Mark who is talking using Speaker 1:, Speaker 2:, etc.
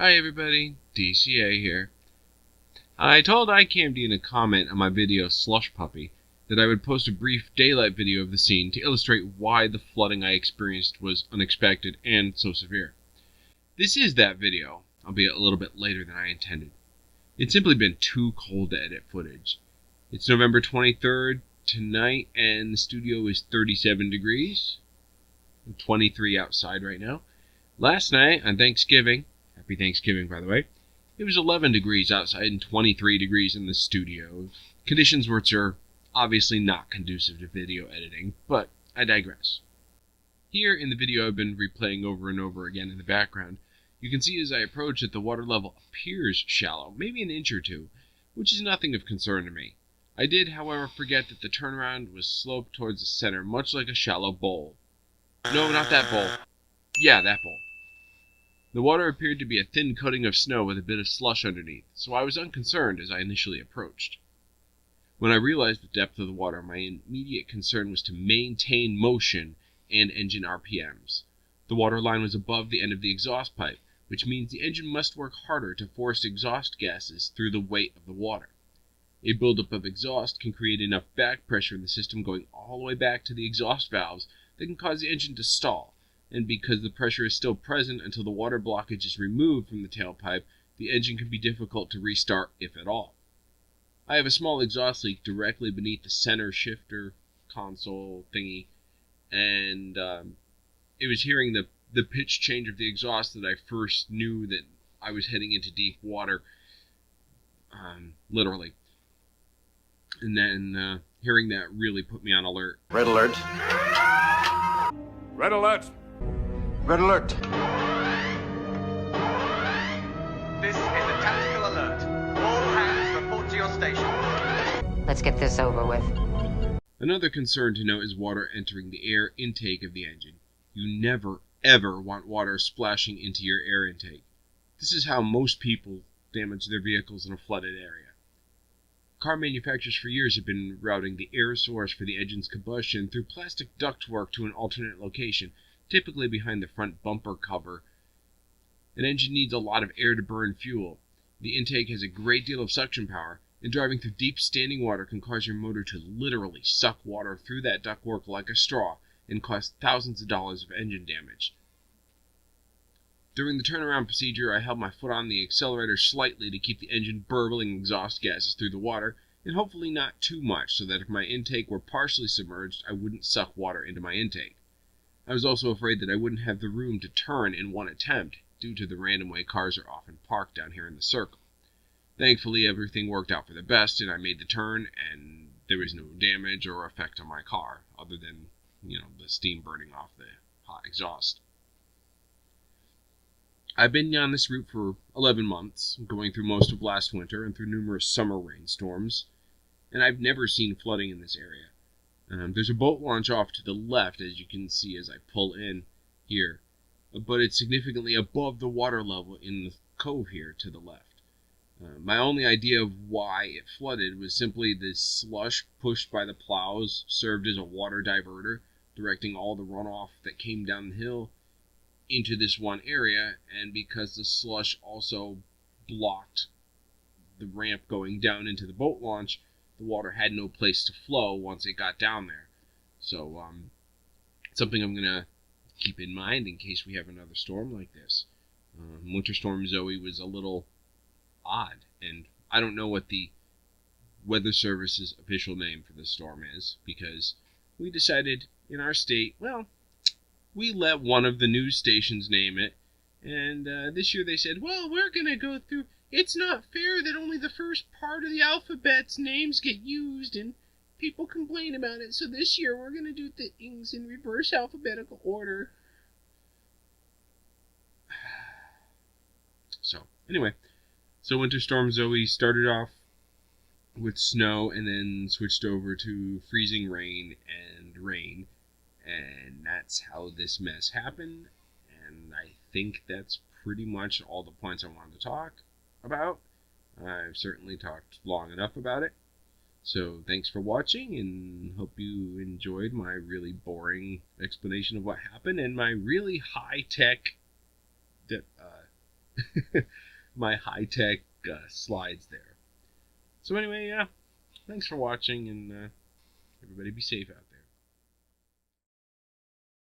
Speaker 1: Hi everybody, DCA here. I told DashCamAndy in a comment on my video Slush Puppy that I would post a brief daylight video of the scene to illustrate why the flooding I experienced was unexpected and so severe. This is that video, albeit a little bit later than I intended. It's simply been too cold to edit footage. It's November 23rd tonight and the studio is 37 degrees. 23 outside right now. Last night on Thanksgiving, happy Thanksgiving by the way, it was 11 degrees outside and 23 degrees in the studio. Conditions which are obviously not conducive to video editing, but I digress. Here in the video I've been replaying over and over again in the background, you can see as I approach that the water level appears shallow, maybe an inch or two, which is nothing of concern to me. I did, however, forget that the turnaround was sloped towards the center, much like a shallow bowl. No, not that bowl. Yeah, that bowl. The water appeared to be a thin coating of snow with a bit of slush underneath, so I was unconcerned as I initially approached. When I realized the depth of the water, my immediate concern was to maintain motion and engine RPMs. The water line was above the end of the exhaust pipe, which means the engine must work harder to force exhaust gases through the weight of the water. A buildup of exhaust can create enough back pressure in the system going all the way back to the exhaust valves that can cause the engine to stall. And because the pressure is still present until the water blockage is removed from the tailpipe, the engine can be difficult to restart, if at all. I have a small exhaust leak directly beneath the center shifter console thingy, and it was hearing the pitch change of the exhaust that I first knew that I was heading into deep water, literally. And then hearing that really put me on alert.
Speaker 2: Red alert.
Speaker 3: Red alert!
Speaker 2: Red alert.
Speaker 4: This is a tactical alert. All hands report to your station.
Speaker 5: Let's get this over with.
Speaker 1: Another concern to note is water entering the air intake of the engine. You never, ever want water splashing into your air intake. This is how most people damage their vehicles in a flooded area. Car manufacturers for years have been routing the air source for the engine's combustion through plastic ductwork to an alternate location, typically behind the front bumper cover. An engine needs a lot of air to burn fuel. The intake has a great deal of suction power, and driving through deep standing water can cause your motor to literally suck water through that ductwork like a straw and cause thousands of dollars of engine damage. During the turnaround procedure, I held my foot on the accelerator slightly to keep the engine burbling exhaust gases through the water, and hopefully not too much, so that if my intake were partially submerged, I wouldn't suck water into my intake. I was also afraid that I wouldn't have the room to turn in one attempt, due to the random way cars are often parked down here in the circle. Thankfully, everything worked out for the best, and I made the turn, and there was no damage or effect on my car, other than, the steam burning off the hot exhaust. I've been on this route for 11 months, going through most of last winter and through numerous summer rainstorms, and I've never seen flooding in this area. There's a boat launch off to the left, as you can see as I pull in here, but it's significantly above the water level in the cove here to the left. My only idea of why it flooded was simply the slush pushed by the plows served as a water diverter, directing all the runoff that came down the hill into this one area, and because the slush also blocked the ramp going down into the boat launch, the water had no place to flow once it got down there. So, something I'm going to keep in mind in case we have another storm like this. Winter Storm Zoe was a little odd, and I don't know what the Weather Service's official name for this storm is, because we decided in our state, we let one of the news stations name it, and this year they said, we're going to go through, it's not fair that only the first part of the alphabet's names get used, and people complain about it, so this year we're going to do things in reverse alphabetical order. So, anyway, Winter Storm Zoe started off with snow and then switched over to freezing rain, and that's how this mess happened, and I think that's pretty much all the points I wanted to talk about. I've certainly talked long enough about it, so thanks for watching, and hope you enjoyed my really boring explanation of what happened and my really high-tech my high-tech slides there. So anyway, thanks for watching, and everybody be safe out there.